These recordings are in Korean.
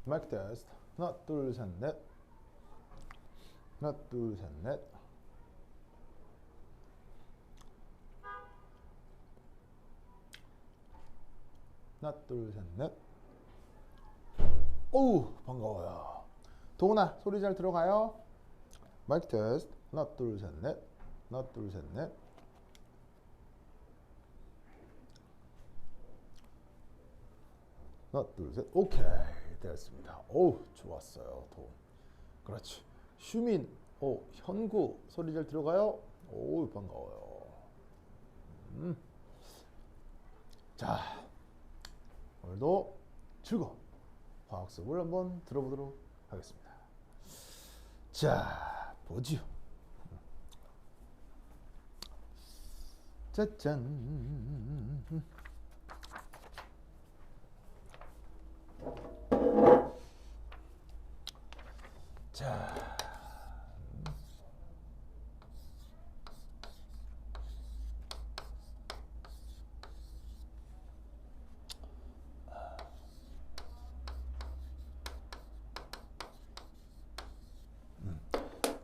마이크 테스트. 하나, 둘, 셋, 넷. 하나, 둘, 셋, 넷. 하나, 둘, 셋, 넷. 오우, 반가워요. 동훈아, 소리 잘 들어가요? 마이크 테스트. 하나, 둘, 셋, 넷. 하나, 둘, 셋, 넷. 하나, 둘, 셋. 오케이. 됐습니다. 오우, 좋았어요. 도움. 그렇지. 슈민, 오, 현구, 소리 잘 들어가요? 오우, 반가워요. 자, 오늘도 즐거운 화학 수업을 한번 들어보도록 하겠습니다. 자, 보지요. 짜잔. 자,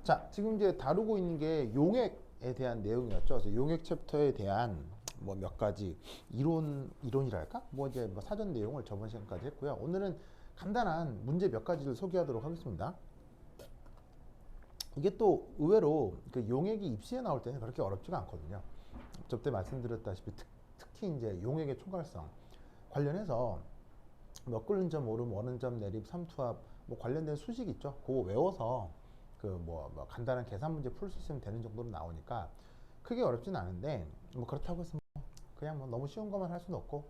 자, 지금 이제 다루고 있는 게 용액에 대한 내용이었죠. 그래서 용액 챕터에 대한 뭐 몇 가지 이론이랄까? 뭐 이제 뭐 사전 내용을 저번 시간까지 했고요. 오늘은 간단한 문제 몇 가지를 소개하도록 하겠습니다. 이게 또 의외로 그 용액이 입시에 나올 때는 그렇게 어렵지가 않거든요. 저때 말씀드렸다시피 특히 이제 용액의 총괄성 관련해서 몇 끓는 점 오름, 원은 점 내립, 삼투압 뭐 관련된 수식 있죠. 그거 외워서 그 뭐 간단한 계산 문제 풀 수 있으면 되는 정도로 나오니까 크게 어렵진 않은데 뭐 그렇다고 해서 그냥 뭐 너무 쉬운 것만 할 수는 없고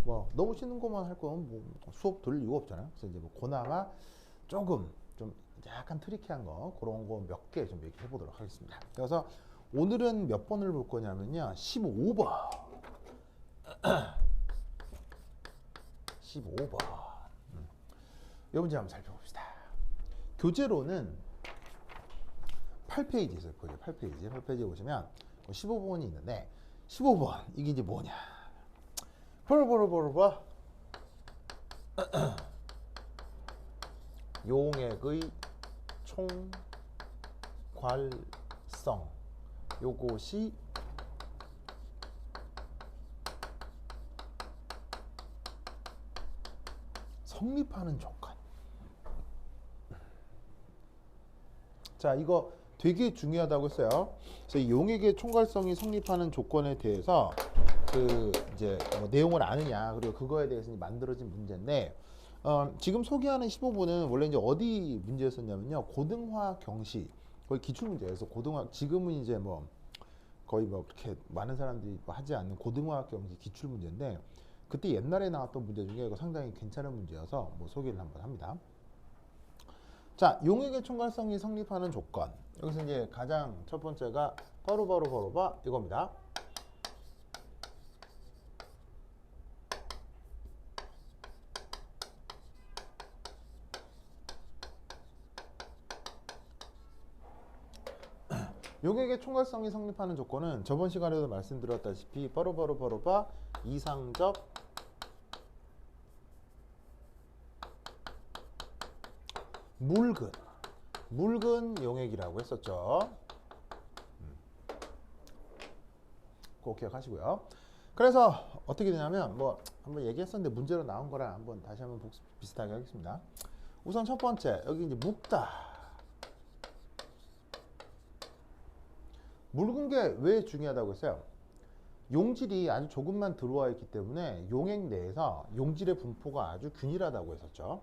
뭐 너무 쉬운 것만 할 거면 뭐 수업 들을 이유가 없잖아요. 그래서 이제 뭐 그나마 조금 좀 약간 트리키한 거 그런 거 몇 개 좀 얘기해 보도록 하겠습니다. 그래서 오늘은 몇 번을 볼 거냐면요. 15번. 15번. 이 문제 한번 살펴봅시다. 교재로는 8페이지 있어요. 보세요. 8페이지에 보시면 15번이 있는데 15번 이게 이제 뭐냐? 보러 용액의 총괄성 요것이 성립하는 조건. 자, 이거 되게 중요하다고 했어요. 그래서 이 용액의 총괄성이 성립하는 조건에 대해서 그 이제 뭐 내용을 아느냐 그리고 그거에 대해서 만들어진 문제인데 지금 소개하는 15분은 원래 이제 어디 문제였었냐면요. 고등화학 경시 거의 기출 문제에서 고등화학 지금은 이제 뭐 거의 뭐 그렇게 많은 사람들이 하지 않는 고등화학 경시 기출 문제인데 그때 옛날에 나왔던 문제 중에 이거 상당히 괜찮은 문제여서 뭐 소개를 한번 합니다. 자, 용액의 총괄성이 성립하는 조건. 여기서 이제 가장 첫 번째가 바로 이겁니다. 용액의 총괄성이 성립하는 조건은 저번 시간에도 말씀드렸다시피 바로 이상적 묽은 용액이라고 했었죠. 꼭 기억하시고요. 그래서 어떻게 되냐면 뭐 한번 얘기했었는데 문제로 나온 거랑 한번 다시 한번 복습 비슷하게 하겠습니다. 우선 첫 번째 여기 이제 묽다. 묽은 게 왜 중요하다고 했어요? 용질이 아주 조금만 들어와 있기 때문에 용액 내에서 용질의 분포가 아주 균일하다고 했었죠.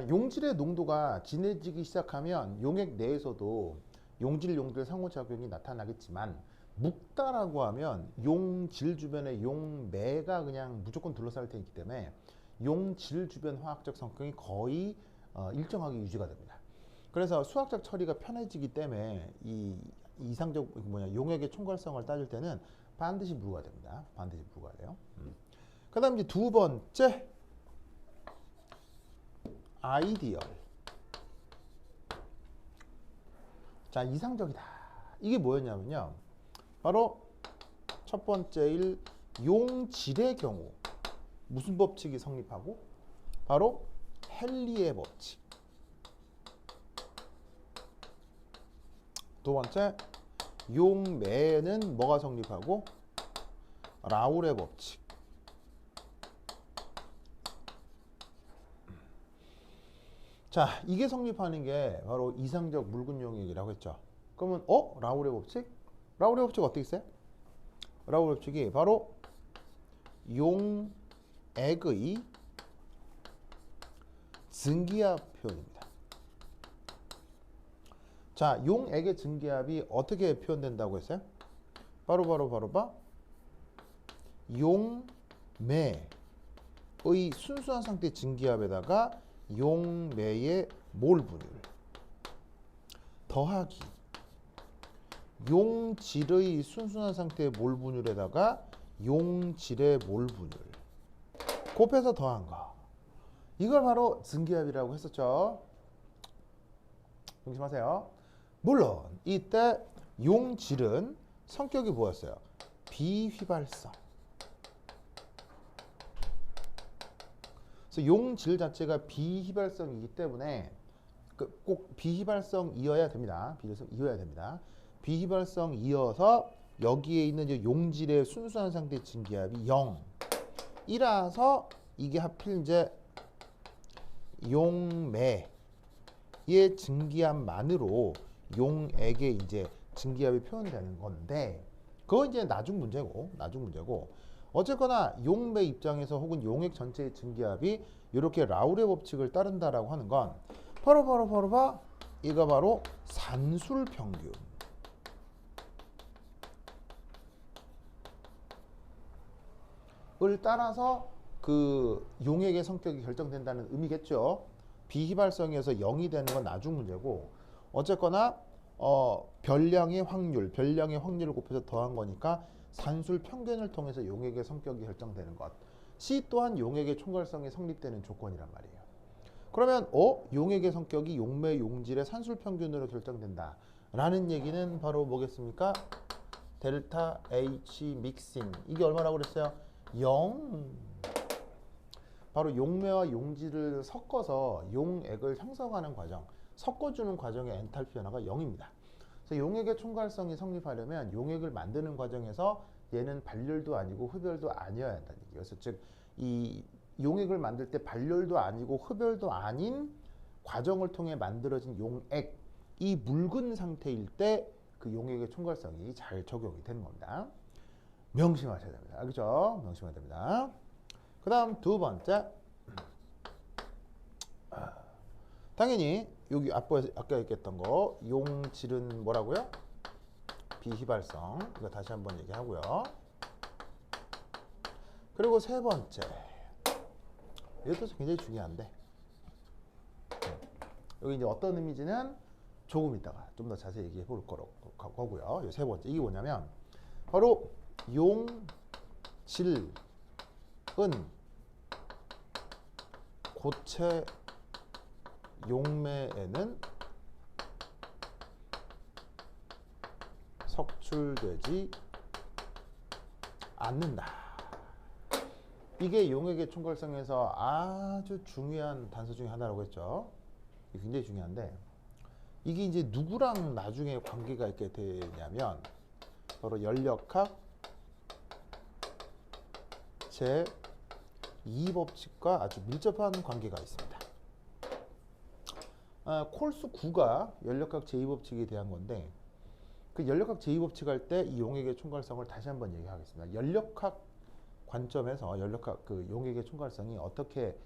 용질의 농도가 진해지기 시작하면 용액 내에서도 용질 상호작용이 나타나겠지만 묽다라고 하면 용질 주변에 용매가 그냥 무조건 둘러싸일 테기 때문에 용질 주변 화학적 성격이 거의 일정하게 유지가 됩니다. 그래서 수학적 처리가 편해지기 때문에 이 이상적 용액의 총괄성을 따질 때는 반드시 무가 됩니다. 반드시 무가 돼요. 그다음 이제 두 번째 아이디얼. 자, 이상적이다. 이게 뭐였냐면요. 바로 첫 번째일 용질의 경우 무슨 법칙이 성립하고 바로 헨리의 법칙. 두 번째 용매에는 뭐가 성립하고 라울의 법칙. 자, 이게 성립하는 게 바로 이상적 묽은 용액이라고 했죠. 그러면 라울의 법칙? 라울의 법칙 어떻게 써요? 라울의 법칙이 바로 용액의 증기압 표현입니다. 자, 용액의 증기압이 어떻게 표현된다고 했어요? 바로 용매의 순수한 상태 증기압에다가 용매의 몰 분율 더하기 용질의 순수한 상태의 몰 분율에다가 용질의 몰 분율 곱해서 더한 거. 이걸 바로 증기압이라고 했었죠. 명심하세요. 물론 이때 용질은 성격이 뭐였어요? 비휘발성. 그래서 용질 자체가 비휘발성이기 때문에 꼭 비휘발성이어야 됩니다. 비휘발성이어야 됩니다. 비휘발성이어서 여기에 있는 이제 용질의 순수한 상태 증기압이 0이라서 이게 하필 이제 용매의 증기압만으로 용액의 이제 증기압이 표현되는 건데 그건 이제 나중 문제고 어쨌거나 용매 입장에서 혹은 용액 전체의 증기압이 이렇게 라울의 법칙을 따른다라고 하는 건 바로 이거 바로 산술 평균. 을 따라서 그 용액의 성격이 결정된다는 의미겠죠. 비휘발성에서 0이 되는 건 나중 문제고 어쨌거나 별량의 확률을 곱해서 더한 거니까 산술 평균을 통해서 용액의 성격이 결정되는 것. C 또한 용액의 총괄성이 성립되는 조건이란 말이에요. 그러면 용액의 성격이 용매 용질의 산술 평균으로 결정된다. 라는 얘기는 바로 뭐겠습니까? 델타 H 믹싱. 이게 얼마라고 그랬어요? 0. 바로 용매와 용질을 섞어서 용액을 형성하는 과정, 섞어주는 과정의 엔탈피 변화가 0입니다. 그래서 용액의 총괄성이 성립하려면 용액을 만드는 과정에서 얘는 발열도 아니고 흡열도 아니어야 한다는 얘기예요. 그래서 즉 이 용액을 만들 때 발열도 아니고 흡열도 아닌 과정을 통해 만들어진 용액이 묽은 상태일 때 그 용액의 총괄성이 잘 적용이 되는 겁니다. 명심하셔야 됩니다. 그렇죠? 명심해야 됩니다. 그 다음 두 번째, 당연히 여기 아까 얘기했던 거 용질은 뭐라고요? 비휘발성. 이거 다시 한번 얘기하고요. 그리고 세 번째, 이것도 굉장히 중요한데 여기 이제 어떤 의미인지는 조금 이따가 좀 더 자세히 얘기해 볼 거고요. 세 번째, 이게 뭐냐면 바로 용질은 고체 용매에는 석출되지 않는다. 이게 용액의 총괄성에서 아주 중요한 단서 중에 하나라고 했죠. 이게 굉장히 중요한데 이게 이제 누구랑 나중에 관계가 있게 되냐면 바로 연력학 제2법칙과 아주 밀접한 관계가 있습니다. 콜수 9가 연력학 제2법칙에 대한 건데 그 연력학 제2법칙 할 때 이 용액의 총괄성을 다시 한번 얘기하겠습니다. 연력학 관점에서 연력학 그 용액의 총괄성이 어떻게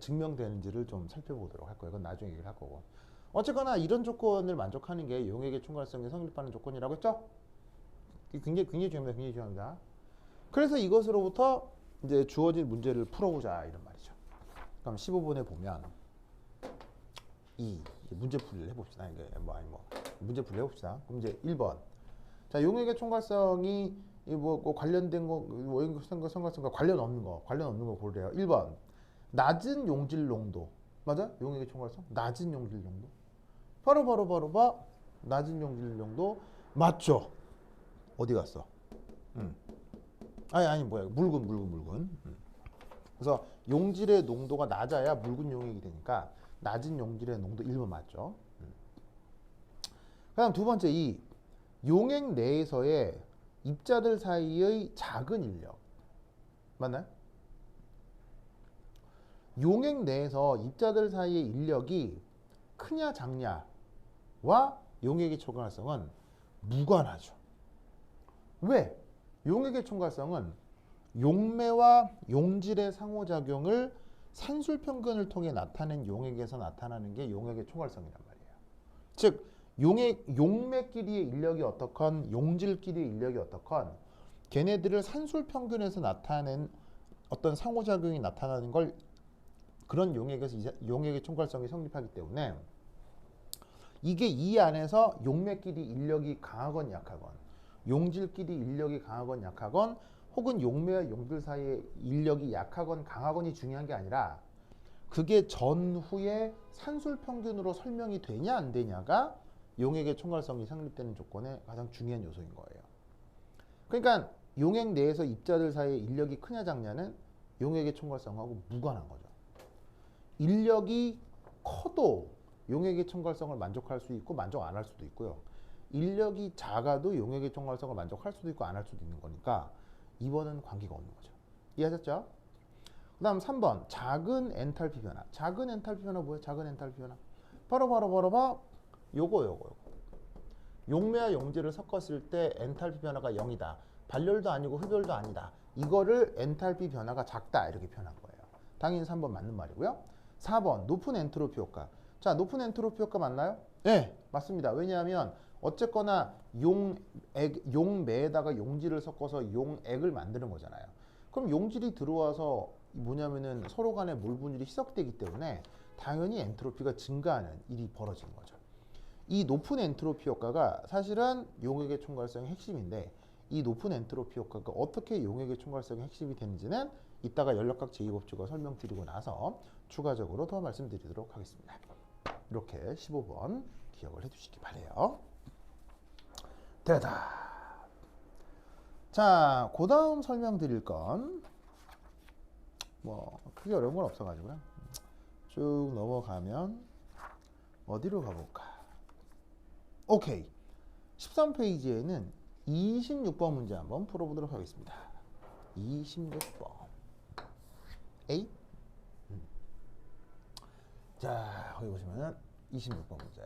증명되는지를 좀 살펴보도록 할 거예요. 그건 나중에 얘기를 할 거고. 어쨌거나 이런 조건을 만족하는 게 용액의 총괄성이 성립하는 조건이라고 했죠? 굉장히 중요합니다. 그래서 이것으로부터 이제 주어진 문제를 풀어보자 이런 말이죠. 그럼 15번에 보면 문제 풀이를 해봅시다. 문제 풀이 해봅시다. 그럼 이제 1번. 자, 용액의 총괄성이 이뭐 관련된 거 성갈성과 관련 없는 거 고르래요. 1번 낮은 용질 농도. 맞아? 용액의 총괄성 낮은 용질 농도. 바로 봐. 낮은 용질 농도 맞죠? 어디 갔어? 아니 뭐야 묽은. 그래서 용질의 농도가 낮아야 묽은 용액이 되니까 낮은 용질의 농도 1번 맞죠? 그다음 두 번째 이 용액 내에서의 입자들 사이의 작은 인력 맞나요? 용액 내에서 입자들 사이의 인력이 크냐 작냐와 용액의 총괄성은 무관하죠. 왜? 용액의 총괄성은 용매와 용질의 상호작용을 산술평균을 통해 나타낸 용액에서 나타나는 게 용액의 총괄성이란 말이에요. 즉 용매끼리의 인력이 어떻건 용질끼리의 인력이 어떻건 걔네들을 산술평균에서 나타낸 어떤 상호작용이 나타나는 걸 그런 용액에서 용액의 총괄성이 성립하기 때문에 이게 이 안에서 용매끼리 인력이 강하건 약하건 용질끼리 인력이 강하건 약하건 혹은 용매와 용질 사이의 인력이 약하건 강하건이 중요한 게 아니라 그게 전후에 산술평균으로 설명이 되냐 안 되냐가 용액의 총괄성이 성립되는 조건의 가장 중요한 요소인 거예요. 그러니까 용액 내에서 입자들 사이의 인력이 크냐 작냐는 용액의 총괄성하고 무관한 거죠. 인력이 커도 용액의 총괄성을 만족할 수 있고 만족 안 할 수도 있고요. 인력이 작아도 용액의 총괄성을 만족할 수도 있고 안 할 수도 있는 거니까 2번은 관계가 없는 거죠. 이해하셨죠? 그 다음 3번 작은 엔탈피 변화. 작은 엔탈피 변화 뭐예요? 작은 엔탈피 변화 바로 요거 용매와 용질을 섞었을 때 엔탈피 변화가 0이다. 발열도 아니고 흡열도 아니다. 이거를 엔탈피 변화가 작다 이렇게 표현한 거예요. 당연히 3번 맞는 말이고요. 4번 높은 엔트로피 효과. 자, 높은 엔트로피 효과 맞나요? 네, 맞습니다. 왜냐하면 어쨌거나 용매에다가 용질을 섞어서 용액을 만드는 거잖아요. 그럼 용질이 들어와서 뭐냐면은 서로 간의 몰 분율이 희석되기 때문에 당연히 엔트로피가 증가하는 일이 벌어지는 거죠. 이 높은 엔트로피 효과가 사실은 용액의 총괄성의 핵심인데 이 높은 엔트로피 효과가 어떻게 용액의 총괄성의 핵심이 되는지는 이따가 연력학 제2법칙을 설명드리고 나서 추가적으로 더 말씀드리도록 하겠습니다. 이렇게 15번 기억을 해두시기 바래요. 됐다. 자, 그 다음 설명드릴 건 뭐 크게 어려운 건 없어가지고요. 쭉 넘어가면 어디로 가볼까? 오케이. 13페이지에는 26번 문제 한번 풀어보도록 하겠습니다. 26번. A. 자, 거기 보시면 26번 문제.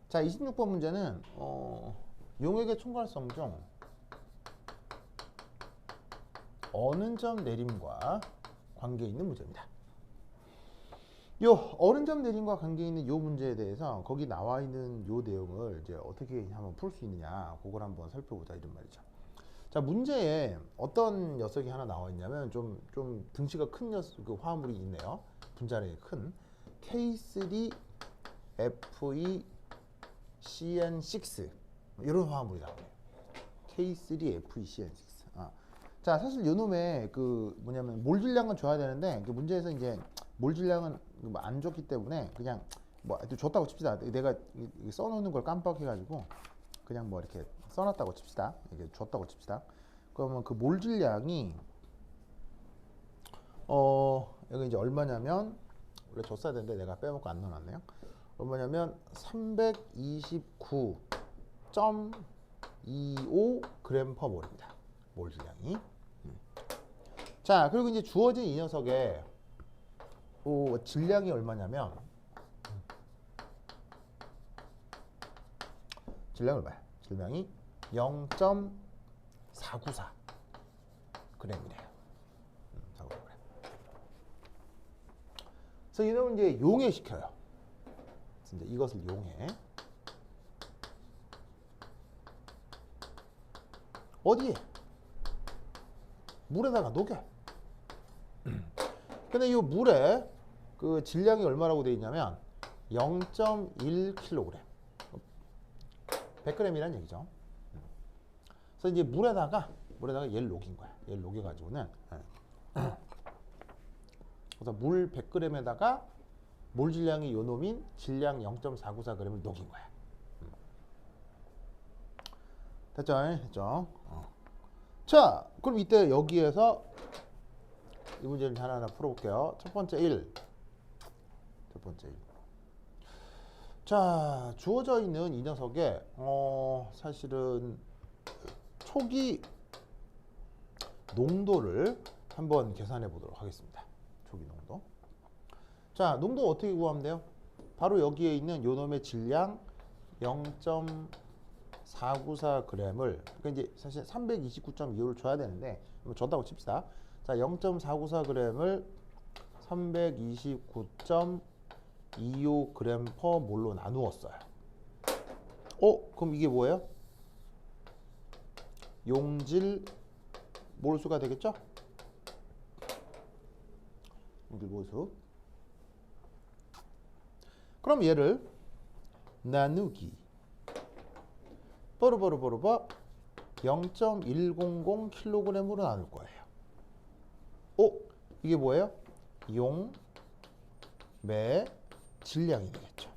자, 26번 문제는 용액의 총괄성 중 어느 점 내림과 관계 있는 문제입니다. 요 어느 점 내림과 관계 있는 요 문제에 대해서 거기 나와 있는 요 내용을 이제 어떻게 한번 풀 수 있느냐, 그걸 한번 살펴보자 이런 말이죠. 자, 문제에 어떤 녀석이 하나 나와 있냐면 좀 등치가 큰 녀석, 그 화합물이 있네요. 분자량이 큰 K3FeCN6 이런 화합물이 나오네요. K3FeCN6. 자, 사실 요 놈의 그 뭐냐면 몰 질량은 줘야 되는데 그 문제에서 이제 몰 질량은 안 줬기 때문에 그냥 뭐 줬다고 칩시다. 내가 써놓는 걸 깜빡해가지고 그냥 뭐 이렇게 써놨다고 칩시다. 이게 줬다고 칩시다. 그러면 그 몰 질량이 여기 이제 얼마냐면 원래 줬어야 되는데 내가 빼먹고 안 넣어놨네요. 얼마냐면 329.25g/몰입니다. 몰 질량이. 자, 그리고 이제 주어진 이 녀석의 질량이 얼마냐면 질량이 얼마야? 질량이 0.494g이래요. 494g. 그래서 이놈은 이제 용해시켜요. 그래서 이제 이것을 용해. 어디에? 물에다가 녹여. 근데 이 물에 그 질량이 얼마라고 되어 있냐면 0.1kg. 100g이란 얘기죠. 그래서 이제 물에다가 얘를 녹인 거야. 얘를 녹여가지고는 그래서 물 100g에다가 몰 질량이 요 놈인 질량 0.494g을 녹인 거야. 됐죠? 됐죠? 자, 그럼 이때 여기에서 이 문제를 하나하나 풀어볼게요. 첫 번째 1. 자, 주어져 있는 이 녀석의 사실은 초기 농도를 한번 계산해 보도록 하겠습니다. 초기 농도. 자, 농도 어떻게 구하면 돼요? 바로 여기에 있는 요 놈의 질량 0.494g을 그러니까 이제 사실 329.25를 줘야 되는데 줬다고 칩시다. 자, 0.494g을 329.25g per 몰로 나누었어요. 그럼 이게 뭐예요? 용질 몰수가 되겠죠? 용질 몰수. 그럼 얘를 나누기 버르버르버르버 0.100kg으로 나눌 거예요. 이게 뭐예요? 용, 매, 질량이 되겠죠.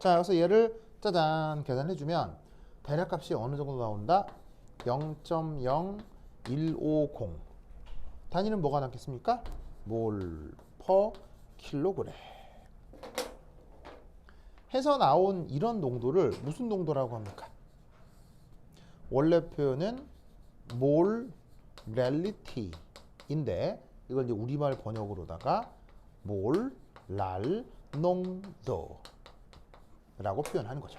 자, 그래서 얘를 짜잔 계산해주면 대략값이 어느 정도 나온다? 0.0150. 단위는 뭐가 남겠습니까? 몰 퍼 킬로그램. 해서 나온 이런 농도를 무슨 농도라고 합니까? 원래 표현은 몰랄리티인데 이걸 이제 우리말 번역으로다가 몰랄 농도라고 표현하는 거죠.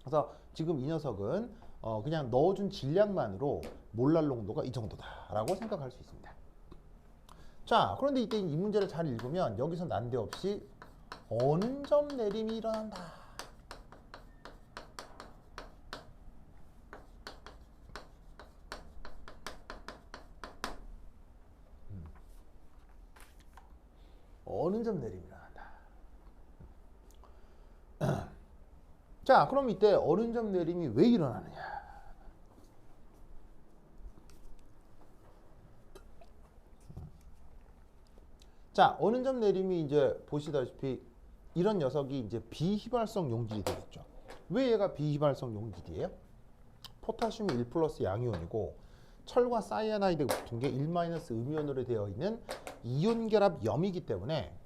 그래서 지금 이 녀석은 그냥 넣어준 질량만으로 몰랄 농도가 이 정도다라고 생각할 수 있습니다. 자, 그런데 이때 이 문제를 잘 읽으면 여기서 난데없이 어느 점 내림이 일어난다. 어느 점 내림이 일어난다. 자, 그럼 이때 어느 점 내림이 왜 일어나느냐? 자, 어느 점 내림이 이제 보시다시피 이런 녀석이 이제 비휘발성 용질이 되겠죠. 왜 얘가 비휘발성 용질이에요? 포타슘이 1 플러스 양이온이고 철과 사이아나이드가 붙은 게 1 마이너스 음이온으로 되어 있는 이온 결합 염이기 때문에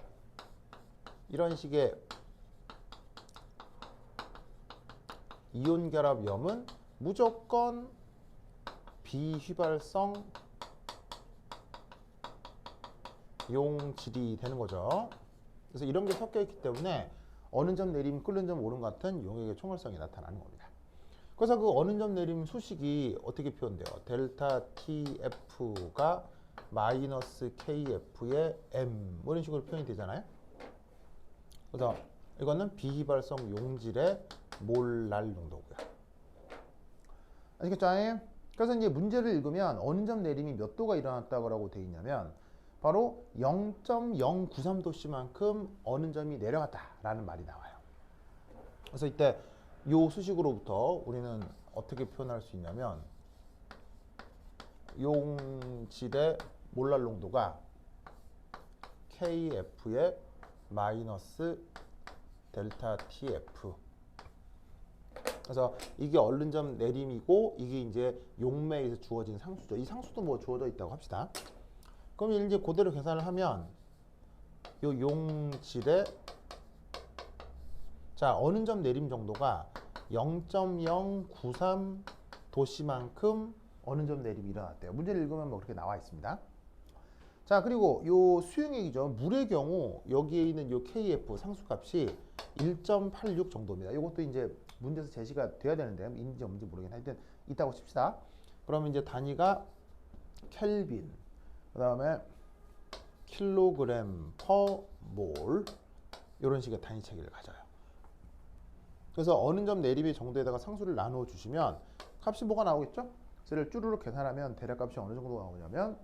이런 식의 이온 결합 염은 무조건 비휘발성 용질이 되는 거죠. 그래서 이런 게 섞여 있기 때문에 어느 점 내림, 끓는 점 오름 같은 용액의 총괄성이 나타나는 겁니다. 그래서 그 어느 점 내림 수식이 어떻게 표현돼요? 델타 TF가 마이너스 KF의 M 이런 식으로 표현이 되잖아요. 그래서 이거는 비휘발성 용질의 몰랄 농도고요. 아시겠죠? 그래서 이제 문제를 읽으면 어느 점 내림이 몇 도가 일어났다고 되어 있냐면 바로 0.093도씨만큼 어느 점이 내려갔다라는 말이 나와요. 그래서 이때 이 수식으로부터 우리는 어떻게 표현할 수 있냐면 용질의 몰랄 농도가 KF의 마이너스 델타 TF. 그래서 이게 얼른 점 내림이고 이게 이제 용매에서 주어진 상수죠. 이 상수도 뭐 주어져 있다고 합시다. 그럼 이제 그대로 계산을 하면 요 용질의 자 어느 점 내림 정도가 0.093도씨만큼 어느 점 내림이 일어났대요. 문제를 읽으면 뭐 그렇게 나와 있습니다. 자 그리고 요 수용액이죠. 물의 경우 여기에 있는 요 KF 상수값이 1.86 정도입니다. 이것도 이제 문제에서 제시가 돼야 되는데 있는지 없는지 모르겠는데 하여튼 있다고 칩시다. 그러면 이제 단위가 켈빈, 그 다음에 킬로그램 퍼 몰 이런 식의 단위 체계를 가져요. 그래서 어느 점 내림의 정도에다가 상수를 나누어 주시면 값이 뭐가 나오겠죠? 그래서 쭈루룩 계산하면 대략값이 어느 정도 나오냐면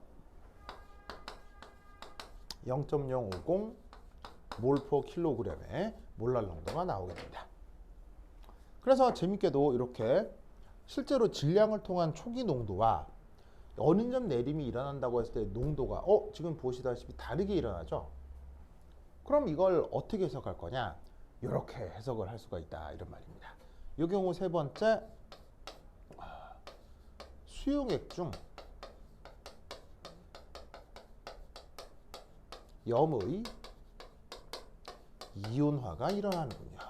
0.050 몰 퍼 킬로그램의 몰랄 농도가 나오게 됩니다. 그래서 재밌게도 이렇게 실제로 질량을 통한 초기 농도와 어느 점 내림이 일어난다고 했을 때 농도가 지금 보시다시피 다르게 일어나죠. 그럼 이걸 어떻게 해석할 거냐? 이렇게 해석을 할 수가 있다 이런 말입니다. 이 경우 세 번째, 수용액 중 염의 이온화가 일어나는군요.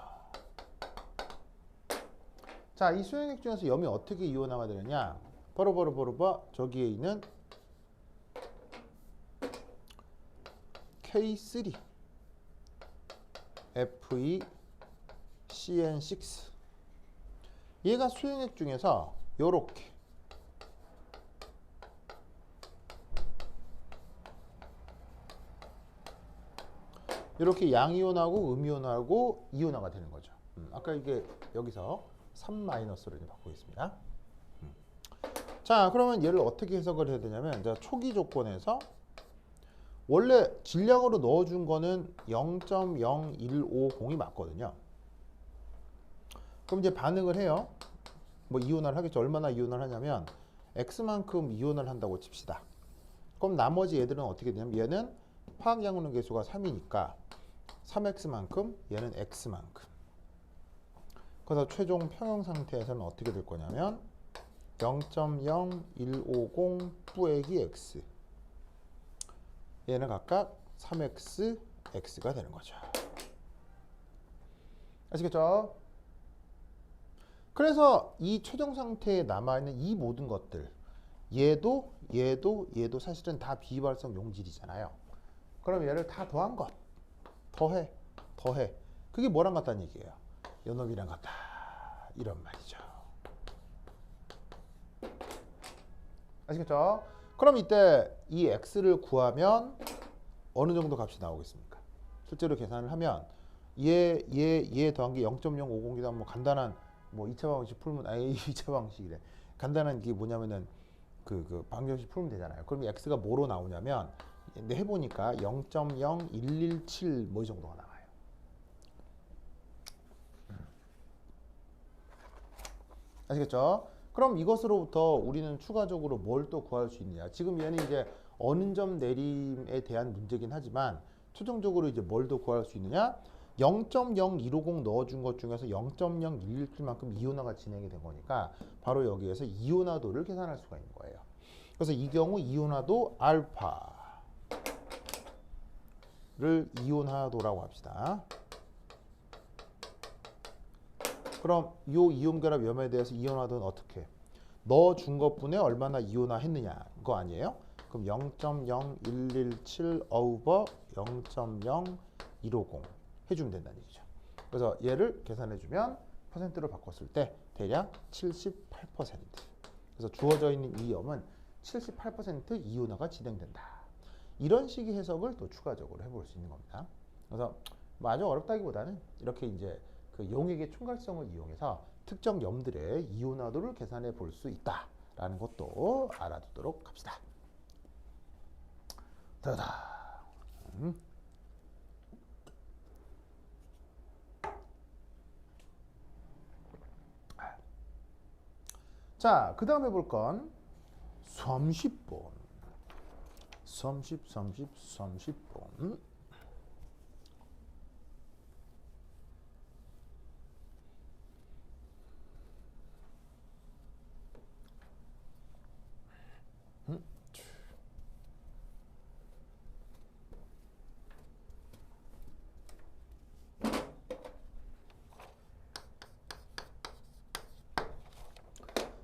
자, 이 수용액 중에서 염이 어떻게 이온화가 되느냐? 바로 저기에 있는 K3 FeCN6 얘가 수용액 중에서 요렇게 이렇게 양이온하고 음이온하고 이온화가 되는 거죠. 아까 이게 여기서 3-로 바꾸겠습니다. 자, 그러면 얘를 어떻게 해석을 해야 되냐면, 자, 초기 조건에서 원래 질량으로 넣어준 거는 0.0150이 맞거든요. 그럼 이제 반응을 해요. 뭐 이온화를 하겠죠. 얼마나 이온화를 하냐면 X만큼 이온화를 한다고 칩시다. 그럼 나머지 얘들은 어떻게 되냐면 얘는 화학양분의 개수가 3이니까 3X만큼 얘는 X만큼. 그래서 최종 평형 상태에서는 어떻게 될 거냐면 0.0150 뿌액이 X 얘는 각각 3X, X가 되는 거죠. 아시겠죠? 그래서 이 최종 상태에 남아있는 이 모든 것들 얘도 사실은 다 비발성 용질이잖아요. 그럼 얘를 다 더한 것 더해 그게 뭐랑 같다는 얘기예요? 요놈이랑 같다 이런 말이죠. 아시겠죠? 그럼 이때 이 x를 구하면 어느 정도 값이 나오겠습니까? 실제로 계산을 하면 얘 더한 게 0.050이다. 뭐 간단한 뭐 2차 방정식 풀면 2차 방정식이래. 간단한 게 뭐냐면은 그 방정식 풀면 되잖아요. 그럼 x가 뭐로 나오냐면 근데 해보니까 0.0117 뭐 이 정도가 나와요. 아시겠죠? 그럼 이것으로부터 우리는 추가적으로 뭘 또 구할 수 있느냐? 지금 얘는 이제 어느 점 내림에 대한 문제긴 하지만 최종적으로 이제 뭘 더 구할 수 있느냐? 0.0150 넣어준 것 중에서 0.0117만큼 이온화가 진행이 된 거니까 바로 여기에서 이온화도를 계산할 수가 있는 거예요. 그래서 이 경우 이온화도 알파를 이온화도라고 합시다. 그럼 이 이온결합 염에 대해서 이온화도는 어떻게? 넣어준 것분에 얼마나 이온화했느냐 이거 아니에요? 그럼 0.0117 over 0.0150 해주면 된다는 얘기죠. 그래서 얘를 계산해주면 퍼센트로 바꿨을 때 대략 78%. 그래서 주어져 있는 이 염은 78% 이온화가 진행된다. 이런 식의 해석을 또 추가적으로 해볼 수 있는 겁니다. 그래서 뭐 아주 어렵다기보다는 이렇게 이제 그 용액의 총괄성을 이용해서 특정 염들의 이온화도를 계산해 볼 수 있다라는 것도 알아두도록 합시다. 다다. 자, 그 다음에 볼 건 30번. 30번.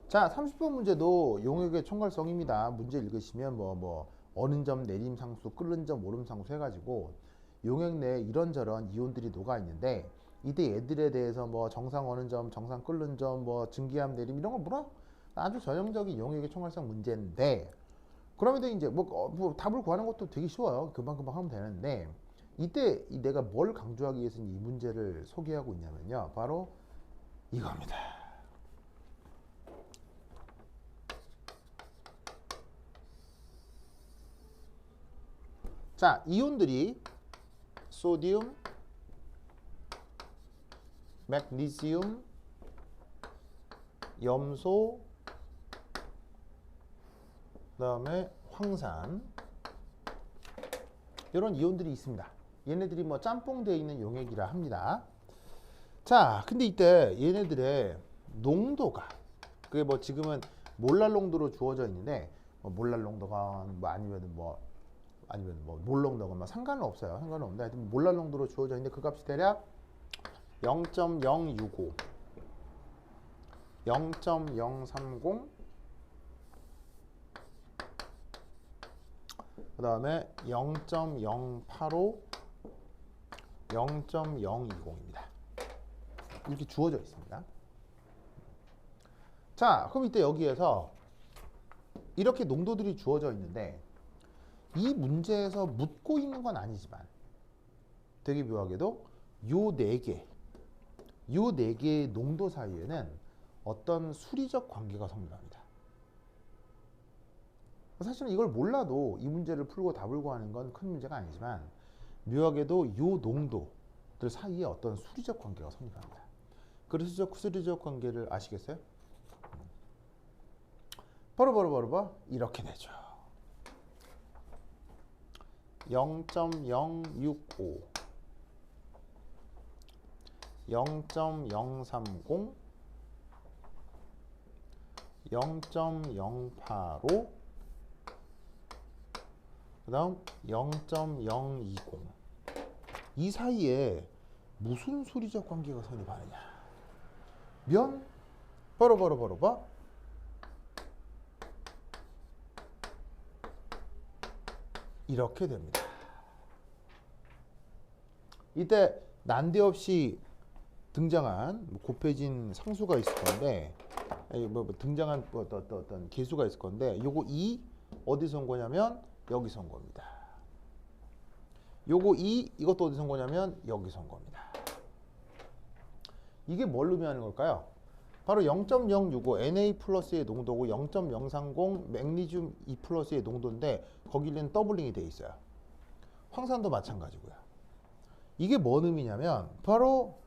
자, 30번 문제도 용액의 총괄성입니다. 문제 읽으시면 어는 점 내림 상수, 끓는 점 오름 상수 해가지고 용액 내에 이런저런 이온들이 녹아 있는데 이때 얘들에 대해서 뭐 정상 어는 점, 정상 끓는 점, 뭐 증기압 내림 이런 거 물어? 아주 전형적인 용액의 총괄성 문제인데 그러면 이제 뭐 답을 구하는 것도 되게 쉬워요. 금방 하면 되는데 이때 내가 뭘 강조하기 위해서 이 문제를 소개하고 있냐면요. 바로 이겁니다. 자, 이온들이 소디움, 맥니시움, 염소, 그다음에 황산, 이런 이온들이 있습니다. 얘네들이 뭐 짬뽕되어 있는 용액이라 합니다. 자, 근데 이때 얘네들의 농도가, 그게 뭐 지금은 몰랄 농도로 주어져 있는데, 뭐 몰랄 농도가 뭐 아니면 뭐 몰 농도가 뭐 상관은 없어요. 상관은 없는데 하여튼 몰랄 농도로 주어져 있는데 그 값이 대략 0.065, 0.030, 그 다음에 0.085, 0.020입니다. 이렇게 주어져 있습니다. 자, 그럼 이때 여기에서 이렇게 농도들이 주어져 있는데 이 문제에서 묻고 있는 건 아니지만 되게 묘하게도 요 네 개의 농도 사이에는 어떤 수리적 관계가 성립합니다. 사실은 이걸 몰라도 이 문제를 풀고 답을 구하는 건 큰 문제가 아니지만 묘하게도 요 농도들 사이에 어떤 수리적 관계가 성립합니다. 그래서 수리적 관계를 아시겠어요? 바로 이렇게 되죠. 0.065, 0.030, 0.085, 그 다음 0.020. 이 사이에 무슨 수리적 관계가 성립하느냐 면 바로 이렇게 됩니다. 이때 난데없이 등장한 곱해진 상수가 있을 건데, 등장한 어떤 계수가 있을 건데, 요거 2 어디서 온 거냐면 여기서 온 겁니다. 요거 2 이것도 어디서 온 거냐면 여기서 온 겁니다. 이게 뭘 의미하는 걸까요? 바로 0.065 Na 플러스의 농도고 0.030 맥니듐 2 플러스의 농도인데 거기는 더블링이 돼 있어요. 황산도 마찬가지고요. 이게 뭔 의미냐면 바로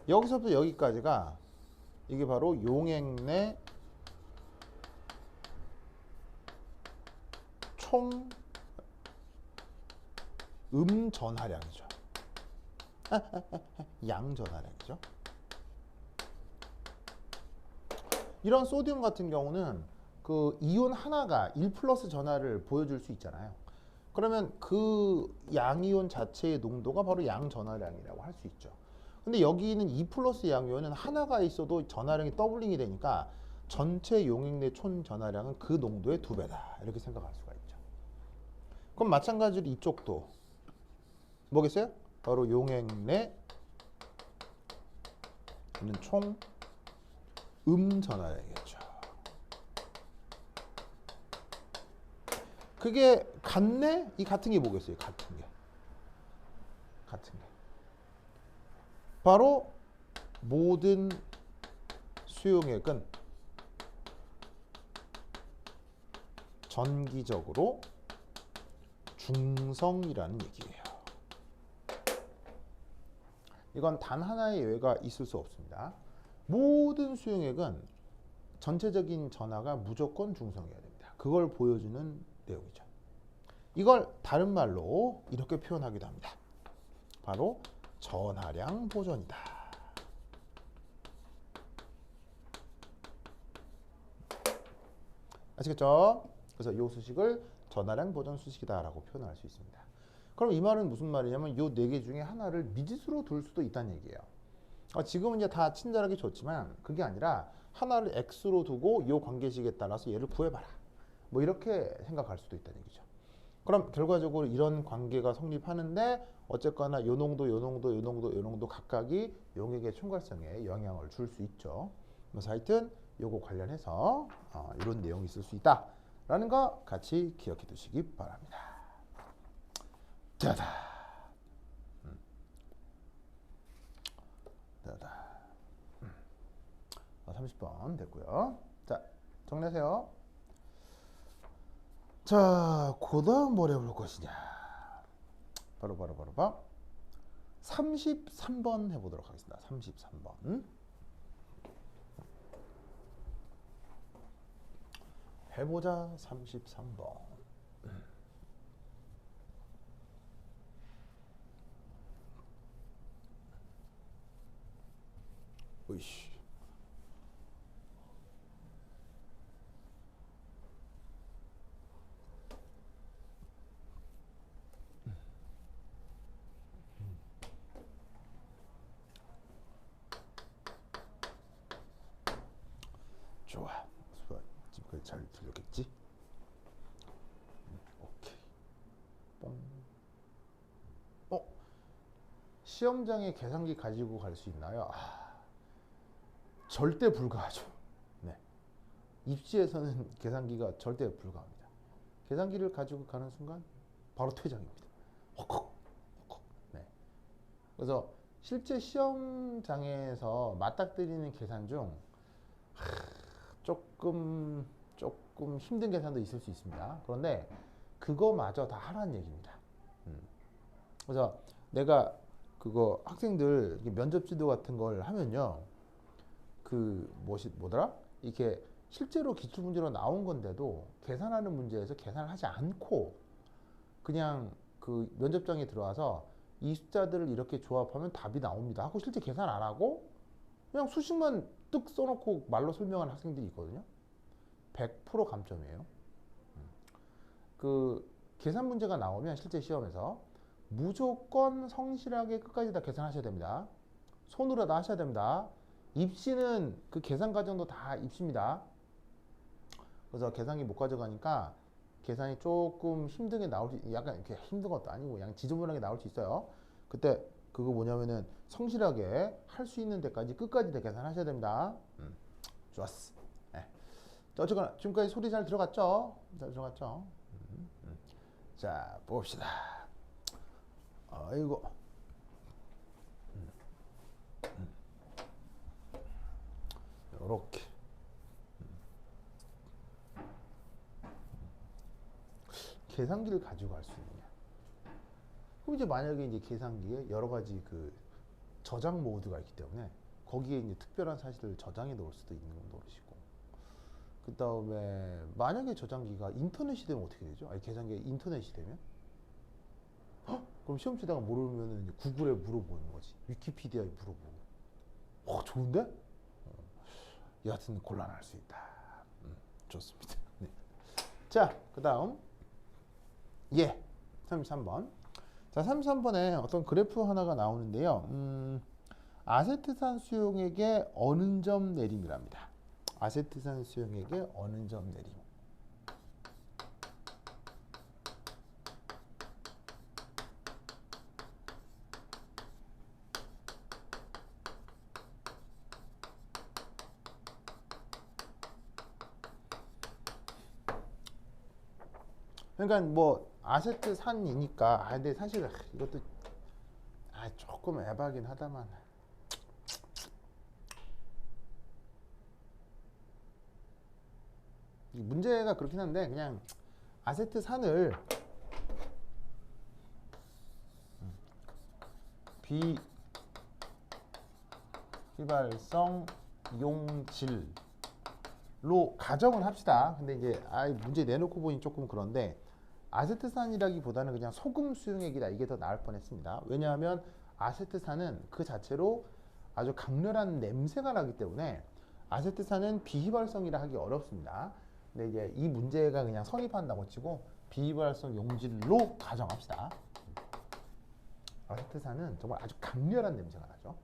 여기서부터 여기까지가 이게 바로 용액 내 총 전하량이죠. 양 전하량이죠. 이런 소디움 같은 경우는 그 이온 하나가 1 플러스 전하를 보여줄 수 있잖아요. 그러면 그 양이온 자체의 농도가 바로 양 전하량이라고 할 수 있죠. 근데 여기는 2 플러스 양이온은 하나가 있어도 전하량이 더블링이 되니까 전체 용액 내 총 전하량은 그 농도의 2배다. 이렇게 생각할 수가 있죠. 그럼 마찬가지로 이쪽도 뭐겠어요? 바로 용액 내 총 전하량이겠죠. 그게 같네? 이 같은 게 뭐겠어요? 같은 게. 바로 모든 수용액은 전기적으로 중성이라는 얘기예요. 이건 단 하나의 예외가 있을 수 없습니다. 모든 수용액은 전체적인 전하가 무조건 중성이어야 됩니다. 그걸 보여주는 내용이죠. 이걸 다른 말로 이렇게 표현하기도 합니다. 바로 전하량 보존이다. 아시겠죠? 그래서 이 수식을 전하량 보존 수식이다라고 표현할 수 있습니다. 그럼 이 말은 무슨 말이냐면 이 네 개 중에 하나를 미지수로 둘 수도 있다는 얘기예요. 지금은 이제 다 친절하게 줬지만 그게 아니라 하나를 x로 두고 이 관계식에 따라서 얘를 구해봐라. 뭐 이렇게 생각할 수도 있다는 얘기죠. 그럼 결과적으로 이런 관계가 성립하는데 어쨌거나 요 농도 각각이 용액의 총괄성에 영향을 줄 수 있죠. 그래서 하여튼 요거 관련해서 이런 내용이 있을 수 있다라는 거 같이 기억해 두시기 바랍니다. 짜다. 30번 됐고요. 자, 정리하세요. 자, 그 다음 뭘 해볼 것이냐. 바로 33번 해보도록 하겠습니다. 33번. 해보자. 33번. 으이씨. 좋아. 지금까지 잘 들렸겠지? 오케이. 뽕. 시험장에 계산기 가지고 갈 수 있나요? 절대 불가하죠. 네. 입시에서는 계산기가 절대 불가합니다. 계산기를 가지고 가는 순간 바로 퇴장입니다. 헉헉, 헉헉. 네. 그래서 실제 시험장에서 맞닥뜨리는 계산 중 조금 힘든 계산도 있을 수 있습니다. 그런데 그거마저 다 하라는 얘기입니다. 그래서 내가 그거 학생들 면접 지도 같은 걸 하면요, 뭐더라? 이렇게 실제로 기출 문제로 나온 건데도 계산하는 문제에서 계산을 하지 않고 그냥 그 면접장에 들어와서 이 숫자들을 이렇게 조합하면 답이 나옵니다 하고 실제 계산 안 하고 그냥 수식만 뜩 써놓고 말로 설명하는 학생들이 있거든요. 100% 감점이에요. 그 계산 문제가 나오면 실제 시험에서 무조건 성실하게 끝까지 다 계산하셔야 됩니다. 손으로 다 하셔야 됩니다. 입시는 그 계산 과정도 다 입시입니다. 그래서 계산기 못 가져가니까 계산이 조금 힘든 게 나올 수, 약간 이렇게 힘든 것도 아니고 그냥 지저분하게 나올 수 있어요. 그때 그거 뭐냐면은 성실하게 할 수 있는 데까지 끝까지 다 계산하셔야 됩니다. 좋았어. 네. 어쨌거나 지금까지 소리 잘 들어갔죠? 잘 들어갔죠? 자, 봅시다. 아이고. 요렇게. 계산기를 가지고 갈 수 있느냐. 그럼 이제 만약에 이제 계산기에 여러 가지 그 저장 모드가 있기 때문에 거기에 이제 특별한 사실을 저장해 놓을 수도 있는 건 모르시고. 그 다음에 만약에 저장기가 인터넷이 되면 어떻게 되죠? 아니, 계산기에 인터넷이 되면? 그럼 시험 치다가 모르면은 이제 구글에 물어보는 거지. 위키피디아에 물어보고. 좋은데? 여하튼 곤란할 수 있다. 좋습니다. 네. 자, 그 다음. 33번. 자, 33번에 어떤 그래프 하나가 나오는데요. 아세트산 수용액의 어느 점 내림이랍니다. 아세트산 수용액의 어느 점 내림. 그러니까 뭐 아세트산이니까 근데 사실 이것도 조금 에바긴 하다만 문제가 그렇긴 한데 그냥 아세트산을 비휘발성 용질로 가정을 합시다. 근데 이제 문제 내놓고 보니 조금 그런데 아세트산이라기보다는 그냥 소금 수용액이다, 이게 더 나을 뻔했습니다. 왜냐하면 아세트산은 그 자체로 아주 강렬한 냄새가 나기 때문에 아세트산은 비휘발성이라 하기 어렵습니다. 근데 이제 이 문제가 그냥 성립한다고 치고 비휘발성 용질로 가정합시다. 아세트산은 정말 아주 강렬한 냄새가 나죠.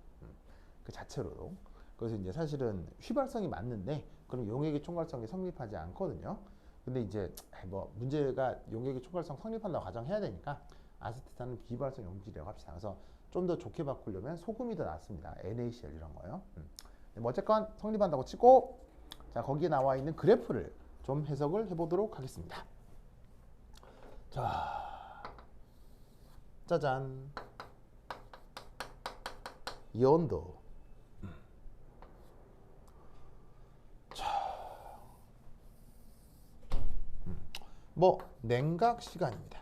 그 자체로도. 그래서 이제 사실은 휘발성이 맞는데 그럼 용액의 총괄성이 성립하지 않거든요. 근데 이제 뭐 문제가 용액의 총괄성 성립한다고 가정해야 되니까 아세트산은 비휘발성 용질이라고 합시다. 그래서 좀 더 좋게 바꾸려면 소금이 더 낫습니다. NaCl 이런 거요. 뭐 어쨌건 성립한다고 치고, 자, 거기에 나와 있는 그래프를 좀 해석을 해보도록 하겠습니다. 자, 짜잔. 연도. 뭐 냉각 시간입니다.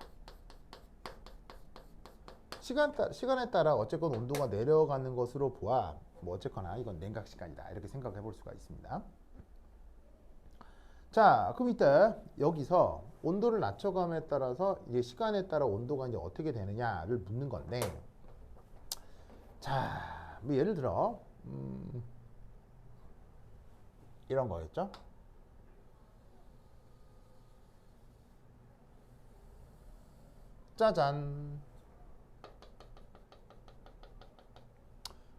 시간에 따라 어쨌건 온도가 내려가는 것으로 보아 뭐 어쨌거나 이건 냉각 시간이다 이렇게 생각해 볼 수가 있습니다. 자, 그럼 이때 여기서 온도를 낮춰감에 따라서 이제 시간에 따라 온도가 이제 어떻게 되느냐를 묻는 건데, 자, 뭐 예를 들어 이런 거겠죠? 짜잔.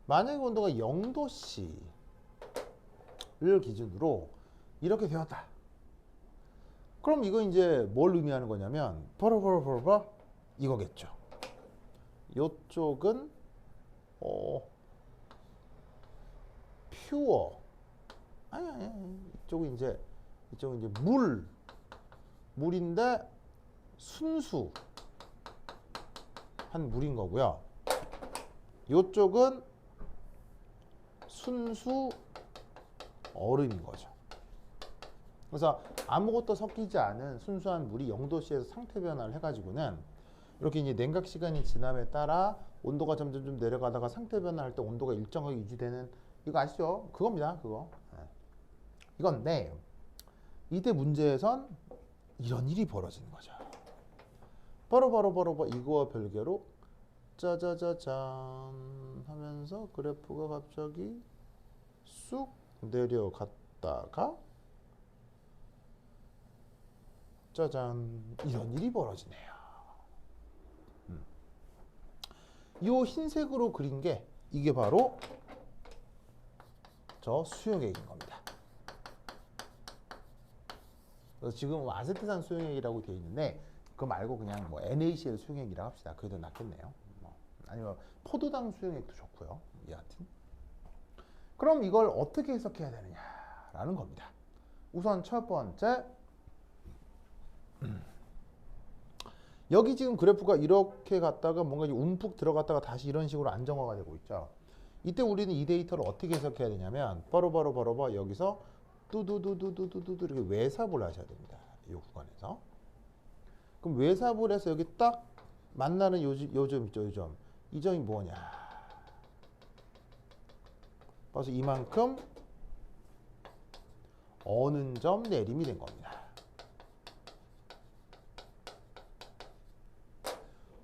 만약에 온도가 0도씨를 기준으로 이렇게 되었다. 그럼 이거 이제 뭘 의미하는 거냐면 바로 이거겠죠. 이쪽은 퓨어 아니 이쪽은 이제 물인데 순수한 물인 거고요. 이쪽은 순수 얼음인 거죠. 그래서 아무것도 섞이지 않은 순수한 물이 0도씨에서 상태 변화를 해가지고는 이렇게 이제 냉각 시간이 지남에 따라 온도가 점점 좀 내려가다가 상태 변화할 때 온도가 일정하게 유지되는, 이거 아시죠? 그겁니다. 그거. 이건데 이때 문제에선 이런 일이 벌어지는 거죠. 바로 이거와 별개로 짜자자잔 하면서 그래프가 갑자기 쑥 내려갔다가 짜잔 이런 일이 벌어지네요. 이 흰색으로 그린 게 이게 바로 저 수용액인 겁니다. 그래서 지금 아세트산 수용액이라고 되어 있는데 그거 말고 그냥 뭐 NaCl 수용액이라고 합시다. 그게 더 낫겠네요. 아니면 포도당 수용액도 좋고요. 여하튼 그럼 이걸 어떻게 해석해야 되느냐라는 겁니다. 우선 첫 번째, 여기 지금 그래프가 이렇게 갔다가 뭔가 움푹 들어갔다가 다시 이런 식으로 안정화가 되고 있죠. 이때 우리는 이 데이터를 어떻게 해석해야 되냐면 바로 여기서 뚜두두두두두두 이렇게 외삽을 하셔야 됩니다. 이 구간에서. 그럼 외삽을 해서 여기 딱 만나는 요점 있죠. 요점. 이 점이 뭐냐. 그래서 이만큼 어느 점 내림이 된 겁니다.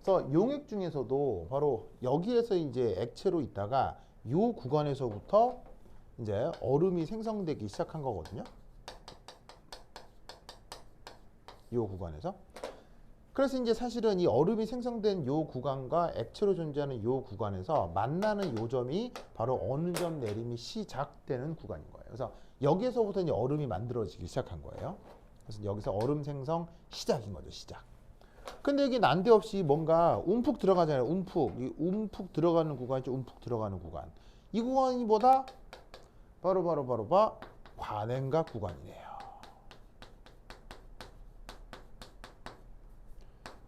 그래서 용액 중에서도 바로 여기에서 이제 액체로 있다가 이 구간에서부터 이제 얼음이 생성되기 시작한 거거든요. 이 구간에서. 그래서 이제 사실은 이 얼음이 생성된 이 구간과 액체로 존재하는 이 구간에서 만나는 이 점이 바로 어느 점 내림이 시작되는 구간인 거예요. 그래서 여기에서부터 이제 얼음이 만들어지기 시작한 거예요. 그래서 여기서 얼음 생성 시작인 거죠. 시작. 근데 여기 난데없이 뭔가 움푹 들어가잖아요. 이 움푹 들어가는 구간이죠. 움푹 들어가는 구간. 이 구간이 뭐다? 바로 관행각 구간이네요.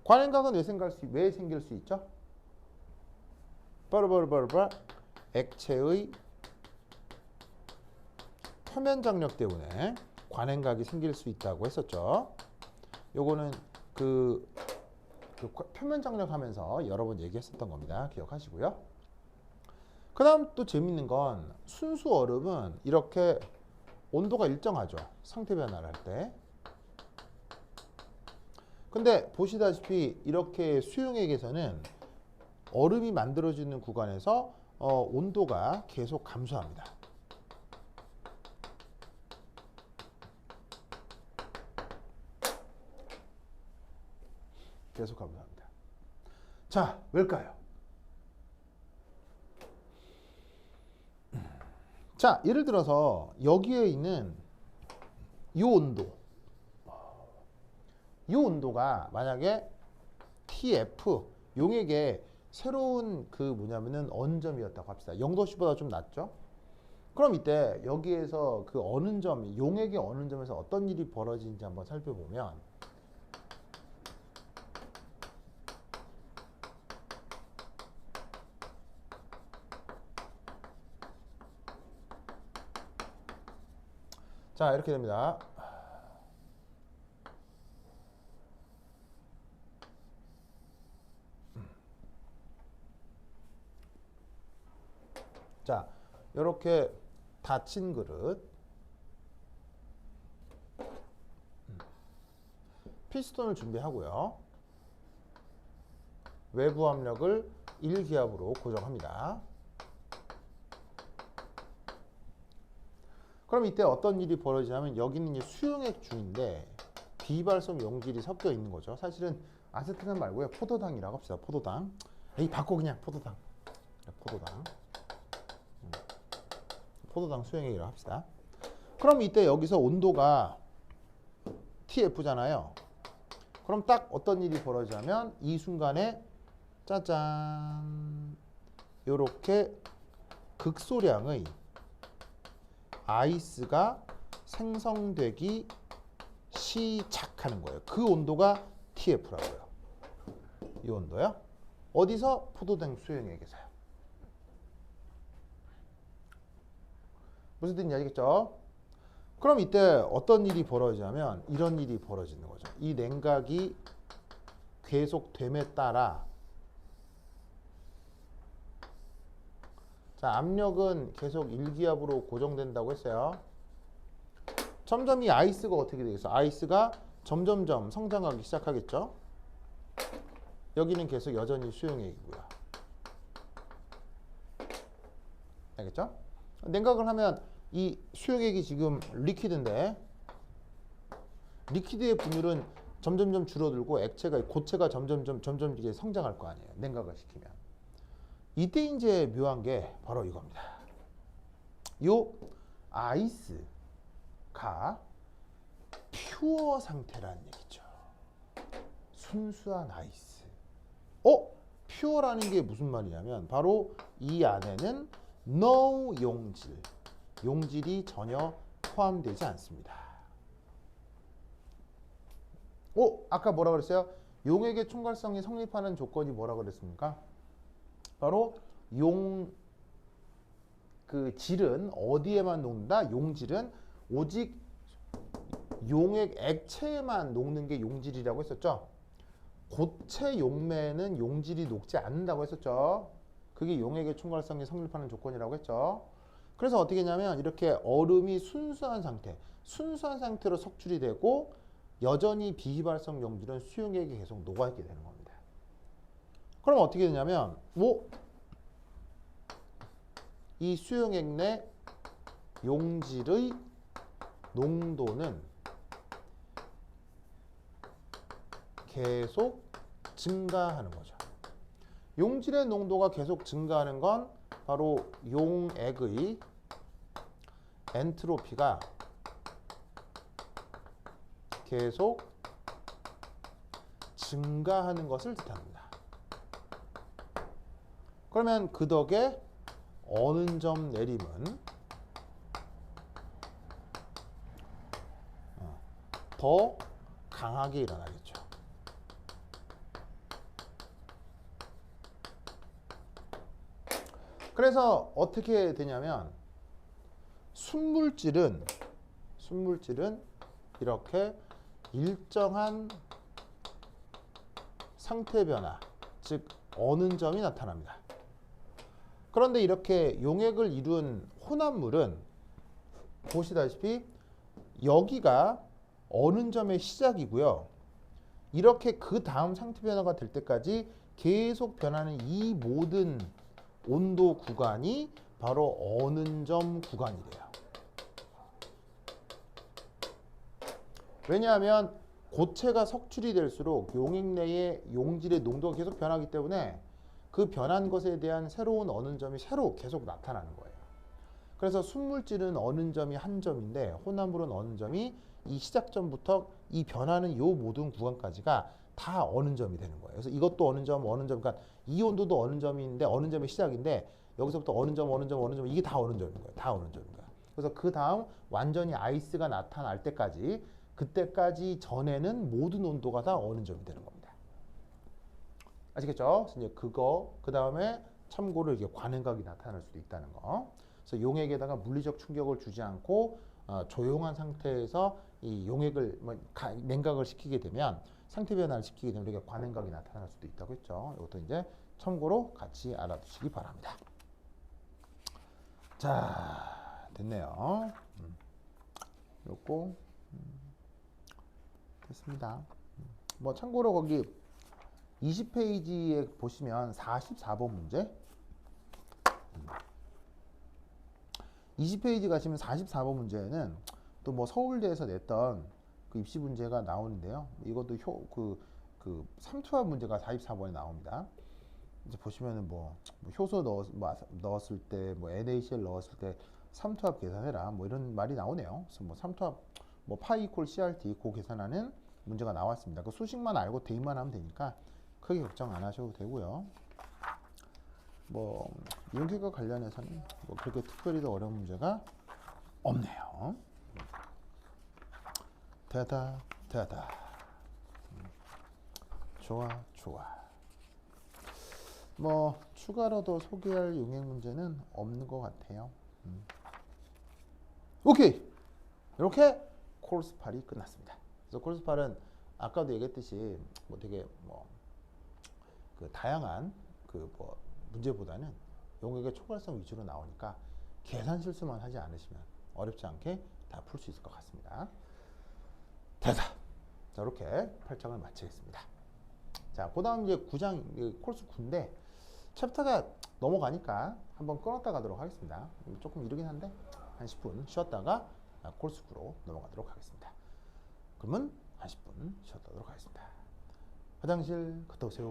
관행각은 왜 생길 수 있죠? 바로 액체의 표면 장력 때문에 관행각이 생길 수 있다고 했었죠. 요거는 그 표면 장력 하면서 여러 번 얘기했었던 겁니다. 기억하시고요. 그 다음 또 재밌는 건 순수 얼음은 이렇게 온도가 일정하죠. 상태 변화를 할 때. 근데 보시다시피 이렇게 수용액에서는 얼음이 만들어지는 구간에서 온도가 계속 감소합니다. 계속 감소합니다. 자, 왜일까요? 자, 예를 들어서 여기에 있는 이 온도가 만약에 TF 용액의 새로운 그 뭐냐면은 언점이었다고 합시다. 0도씨보다 좀 낮죠? 그럼 이때 여기에서 그 어느 점, 용액의 어느 점에서 어떤 일이 벌어지는지 한번 살펴보면 자, 이렇게 됩니다. 자, 이렇게 닫힌 그릇. 피스톤을 준비하고요. 외부 압력을 1기압으로 고정합니다. 그럼 이때 어떤 일이 벌어지냐면 여기는 이제 수용액 중인데 비발성 용질이 섞여 있는 거죠. 사실은 아세트산 말고요. 포도당이라고 합시다. 포도당. 에이, 바꿔 그냥 포도당. 포도당. 포도당 수용액이라고 합시다. 그럼 이때 여기서 온도가 TF잖아요. 그럼 딱 어떤 일이 벌어지냐면 이 순간에 짜잔 요렇게 극소량의 아이스가 생성되기 시작하는 거예요. 그 온도가 TF라고요. 이 온도요. 어디서? 포도당 수용액에서요. 무슨 뜻인지 알겠죠? 그럼 이때 어떤 일이 벌어지냐면 이런 일이 벌어지는 거죠. 이 냉각이 계속됨에 따라 자, 압력은 계속 1기압으로 고정된다고 했어요. 점점 이 아이스가 어떻게 되겠어? 아이스가 점점점 성장하기 시작하겠죠? 여기는 계속 여전히 수용액이고요. 알겠죠? 냉각을 하면 이 수용액이 지금 리퀴드인데 리퀴드의 분율은 점점점 줄어들고 고체가 점점 이제 성장할 거 아니에요. 냉각을 시키면. 이때 이제 묘한 게 바로 이겁니다. 요 아이스가 퓨어 상태라는 얘기죠. 순수한 아이스. 퓨어라는 게 무슨 말이냐면 바로 이 안에는 no 용질이 전혀 포함되지 않습니다. 아까 뭐라 그랬어요? 용액의 총괄성이 성립하는 조건이 뭐라 그랬습니까? 바로 질은 어디에만 녹는다? 용질은 오직 용액 액체에만 녹는 게 용질이라고 했었죠. 고체 용매는 용질이 녹지 않는다고 했었죠. 그게 용액의 총괄성이 성립하는 조건이라고 했죠. 그래서 어떻게 했냐면 이렇게 얼음이 순수한 상태로 석출이 되고 여전히 비휘발성 용질은 수용액이 계속 녹아있게 되는 겁니다. 그럼 어떻게 되냐면 이 수용액 내 용질의 농도는 계속 증가하는 거죠. 용질의 농도가 계속 증가하는 건 바로 용액의 엔트로피가 계속 증가하는 것을 뜻합니다. 그러면 그 덕에 어는 점 내림은 더 강하게 일어나겠죠. 그래서 어떻게 되냐면 순물질은 이렇게 일정한 상태 변화, 즉 어는 점이 나타납니다. 그런데 이렇게 용액을 이룬 혼합물은 보시다시피 여기가 어는 점의 시작이고요. 이렇게 그 다음 상태 변화가 될 때까지 계속 변하는 이 모든 온도 구간이 바로 어는 점 구간이래요. 왜냐하면 고체가 석출이 될수록 용액 내의 용질의 농도가 계속 변하기 때문에 그 변한 것에 대한 새로운 어는 점이 새로 계속 나타나는 거예요. 그래서 순물질은 어는 점이 한 점인데 혼합물은 어는 점이 이 시작점부터 이 변하는 이 모든 구간까지가 다 어는 점이 되는 거예요. 그래서 이것도 어는 점, 그러니까 이 온도도 어는 점인데 어는 점의 시작인데 여기서부터 어는 점 이게 다 어는 점인 거예요. 다 어는 점인 거예요. 그래서 그 다음 완전히 아이스가 나타날 때까지 그때까지 전에는 모든 온도가 다 어는 점이 되는 겁니다. 아시겠죠? 그래서 이제 그 다음에 참고로 이게 관행각이 나타날 수도 있다는 거. 그래서 용액에다가 물리적 충격을 주지 않고 조용한 상태에서 이 용액을 냉각을 시키게 되면 상태 변화를 시키게 되면 이렇게 관행각이 나타날 수도 있다고 했죠. 이것도 이제 참고로 같이 알아두시기 바랍니다. 자, 됐네요. 요거 됐습니다. 뭐 참고로 거기 20페이지에 보시면 44번 문제 20페이지 가시면 44번 문제에는 또 뭐 서울대에서 냈던 그 입시 문제가 나오는데요. 이것도 그 삼투압 문제가 44번에 나옵니다. 이제 보시면은 뭐 효소 넣었을 때, 뭐 NaCl 넣었을 때 삼투압 계산해라, 뭐 이런 말이 나오네요. 그래서 뭐 삼투압 뭐 파이 이퀄 CRT 그 계산하는 문제가 나왔습니다. 그 수식만 알고 대입만 하면 되니까 크게 걱정 안 하셔도 되고요. 뭐 이용객과 관련해서는 뭐 그렇게 특별히 더 어려운 문제가 없네요. 되다. 좋아. 뭐 추가로 더 소개할 용액 문제는 없는 것 같아요. 오케이. 이렇게 코र्스 8이 끝났습니다. 그래서 코र्스 8은 아까도 얘기했듯이 뭐 되게 뭐 그 다양한 그 뭐 문제보다는 용액의 총괄성 위주로 나오니까 계산 실수만 하지 않으시면 어렵지 않게 다 풀 수 있을 것 같습니다. 됐다. 자, 이렇게 8장을 마치겠습니다. 자, 그 다음 이제 9장, 코र्스 9인데, 챕터가 넘어가니까 한번 끊었다 가도록 하겠습니다. 조금 이르긴 한데, 한 10분 쉬었다가 코र्스 9로 넘어가도록 하겠습니다. 그러면 한 10분 쉬었다 하도록 하겠습니다. 화장실 갔다 오세요.